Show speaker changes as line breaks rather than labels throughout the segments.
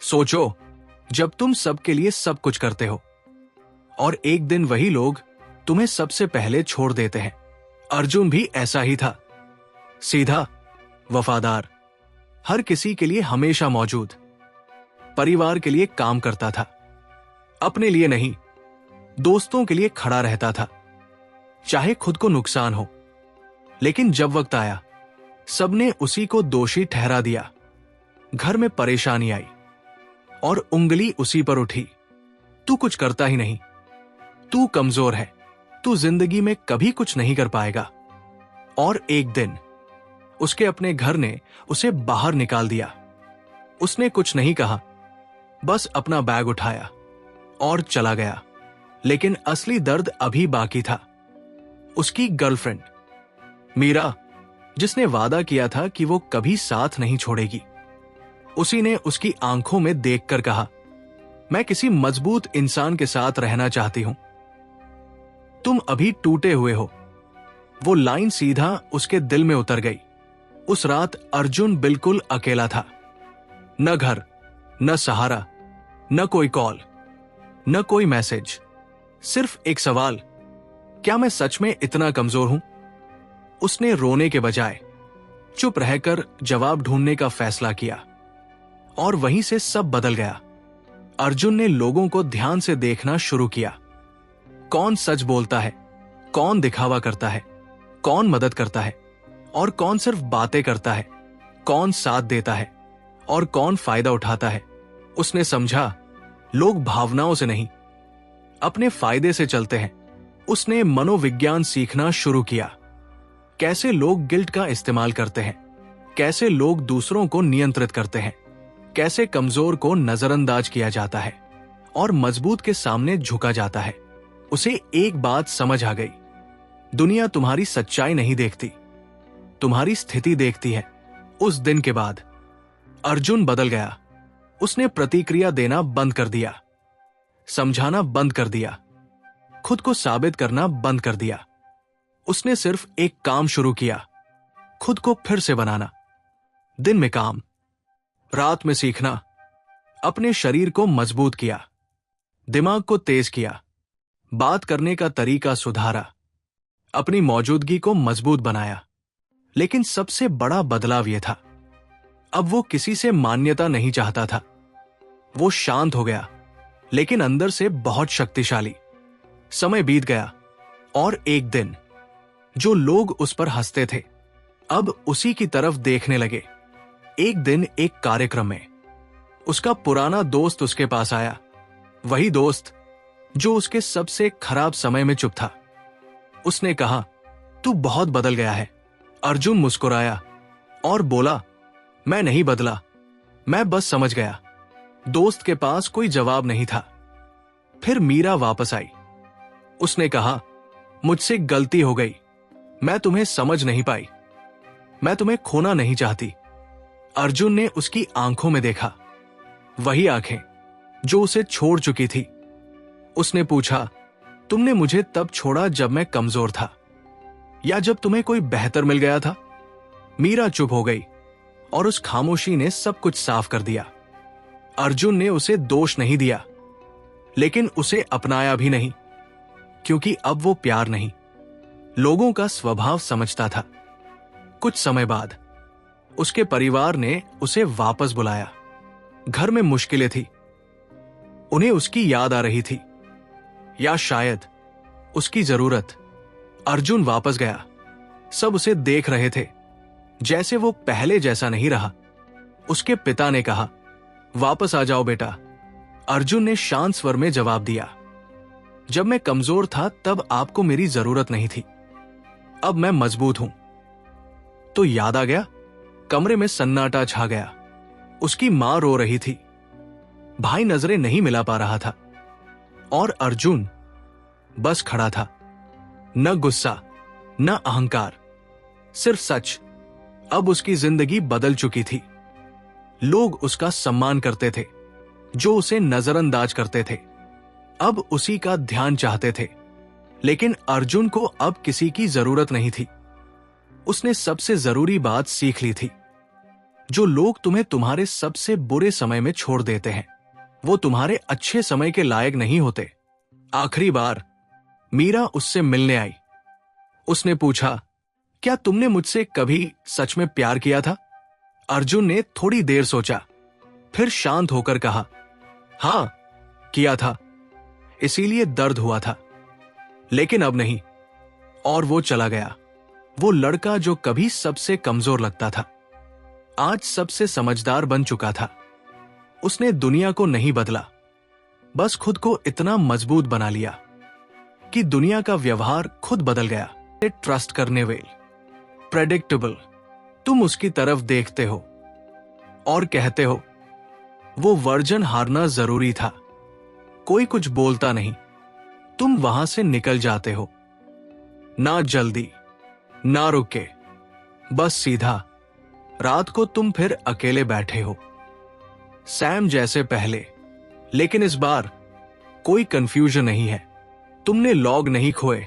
सोचो, जब तुम सबके लिए सब कुछ करते हो और एक दिन वही लोग तुम्हें सबसे पहले छोड़ देते हैं। अर्जुन भी ऐसा ही था, सीधा, वफादार, हर किसी के लिए हमेशा मौजूद, परिवार के लिए काम करता था, अपने लिए नहीं, दोस्तों के लिए खड़ा रहता था, चाहे खुद को नुकसान हो। लेकिन जब वक्त आया, सबने उसी को दोषी ठहरा दिया। घर में परेशानी आई और उंगली उसी पर उठी, तू कुछ करता ही नहीं, तू कमजोर है, तू जिंदगी में कभी कुछ नहीं कर पाएगा। और एक दिन उसके अपने घर ने उसे बाहर निकाल दिया। उसने कुछ नहीं कहा, बस अपना बैग उठाया और चला गया। लेकिन असली दर्द अभी बाकी था। उसकी गर्लफ्रेंड मीरा, जिसने वादा किया था कि वो कभी साथ नहीं छोड़ेगी, उसी ने उसकी आंखों में देखकर कहा, मैं किसी मजबूत इंसान के साथ रहना चाहती हूं, तुम अभी टूटे हुए हो। वो लाइन सीधा उसके दिल में उतर गई। उस रात अर्जुन बिल्कुल अकेला था। न घर, न सहारा, न कोई कॉल, न कोई मैसेज, सिर्फ एक सवाल, क्या मैं सच में इतना कमजोर हूं? उसने रोने के बजाय चुप रहकर जवाब ढूंढने का फैसला किया और वहीं से सब बदल गया। अर्जुन ने लोगों को ध्यान से देखना शुरू किया। कौन सच बोलता है, कौन दिखावा करता है, कौन मदद करता है और कौन सिर्फ बातें करता है, कौन साथ देता है और कौन फायदा उठाता है। उसने समझा, लोग भावनाओं से नहीं, अपने फायदे से चलते हैं। उसने मनोविज्ञान सीखना शुरू किया, कैसे लोग गिल्ट का इस्तेमाल करते हैं, कैसे लोग दूसरों को नियंत्रित करते हैं, कैसे कमजोर को नजरअंदाज किया जाता है और मजबूत के सामने झुका जाता है। उसे एक बात समझ आ गई, दुनिया तुम्हारी सच्चाई नहीं देखती, तुम्हारी स्थिति देखती है। उस दिन के बाद अर्जुन बदल गया। उसने प्रतिक्रिया देना बंद कर दिया, समझाना बंद कर दिया, खुद को साबित करना बंद कर दिया। उसने सिर्फ एक काम शुरू किया, खुद को फिर से बनाना। दिन में काम, रात में सीखना। अपने शरीर को मजबूत किया, दिमाग को तेज किया, बात करने का तरीका सुधारा, अपनी मौजूदगी को मजबूत बनाया। लेकिन सबसे बड़ा बदलाव यह था, अब वो किसी से मान्यता नहीं चाहता था। वो शांत हो गया, लेकिन अंदर से बहुत शक्तिशाली। समय बीत गया और एक दिन जो लोग उस पर हंसते थे, अब उसी की तरफ देखने लगे। एक दिन एक कार्यक्रम में उसका पुराना दोस्त उसके पास आया, वही दोस्त जो उसके सबसे खराब समय में चुप था। उसने कहा, तू बहुत बदल गया है। अर्जुन मुस्कुराया और बोला, मैं नहीं बदला, मैं बस समझ गया। दोस्त के पास कोई जवाब नहीं था। फिर मीरा वापस आई। उसने कहा, मुझसे गलती हो गई, मैं तुम्हें समझ नहीं पाई, मैं तुम्हें खोना नहीं चाहती। अर्जुन ने उसकी आंखों में देखा, वही आंखें जो उसे छोड़ चुकी थी। उसने पूछा, तुमने मुझे तब छोड़ा जब मैं कमजोर था या जब तुम्हें कोई बेहतर मिल गया था? मीरा चुप हो गई और उस खामोशी ने सब कुछ साफ कर दिया। अर्जुन ने उसे दोष नहीं दिया, लेकिन उसे अपनाया भी नहीं, क्योंकि अब वो प्यार नहीं, लोगों का स्वभाव समझता था। कुछ समय बाद उसके परिवार ने उसे वापस बुलाया। घर में मुश्किलें थी, उन्हें उसकी याद आ रही थी, या शायद उसकी जरूरत। अर्जुन वापस गया। सब उसे देख रहे थे, जैसे वो पहले जैसा नहीं रहा। उसके पिता ने कहा, वापस आ जाओ बेटा। अर्जुन ने शांत स्वर में जवाब दिया, जब मैं कमजोर था तब आपको मेरी जरूरत नहीं थी, अब मैं मजबूत हूं। तो याद आ गया। कमरे में सन्नाटा छा गया। उसकी मां रो रही थी, भाई नजरें नहीं मिला पा रहा था और अर्जुन बस खड़ा था। न गुस्सा, न अहंकार, सिर्फ सच। अब उसकी जिंदगी बदल चुकी थी। लोग उसका सम्मान करते थे, जो उसे नजरअंदाज करते थे अब उसी का ध्यान चाहते थे। लेकिन अर्जुन को अब किसी की जरूरत नहीं थी। उसने सबसे जरूरी बात सीख ली थी, जो लोग तुम्हें तुम्हारे सबसे बुरे समय में छोड़ देते हैं वो तुम्हारे अच्छे समय के लायक नहीं होते। आखिरी बार मीरा उससे मिलने आई। उसने पूछा, क्या तुमने मुझसे कभी सच में प्यार किया था? अर्जुन ने थोड़ी देर सोचा, फिर शांत होकर कहा, हां, किया था, इसीलिए दर्द हुआ था, लेकिन अब नहीं। और वो चला गया। वो लड़का जो कभी सबसे कमजोर लगता था आज सबसे समझदार बन चुका था। उसने दुनिया को नहीं बदला, बस खुद को इतना मजबूत बना लिया कि दुनिया का व्यवहार खुद बदल गया। ट्रस्ट करने वाले, प्रेडिक्टेबल। तुम उसकी तरफ देखते हो और कहते हो वो वर्जन हारना जरूरी था। कोई कुछ बोलता नहीं, तुम वहां से निकल जाते हो। ना जल्दी, ना रुके, बस सीधा। रात को तुम फिर अकेले बैठे हो, सैम जैसे पहले, लेकिन इस बार कोई कंफ्यूजन नहीं है। तुमने लॉग नहीं खोए,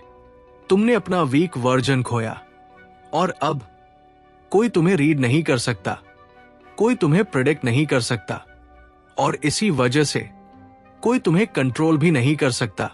तुमने अपना वीक वर्जन खोया। और अब कोई तुम्हें रीड नहीं कर सकता, कोई तुम्हें प्रेडिक्ट नहीं कर सकता, और इसी वजह से कोई तुम्हें कंट्रोल भी नहीं कर सकता।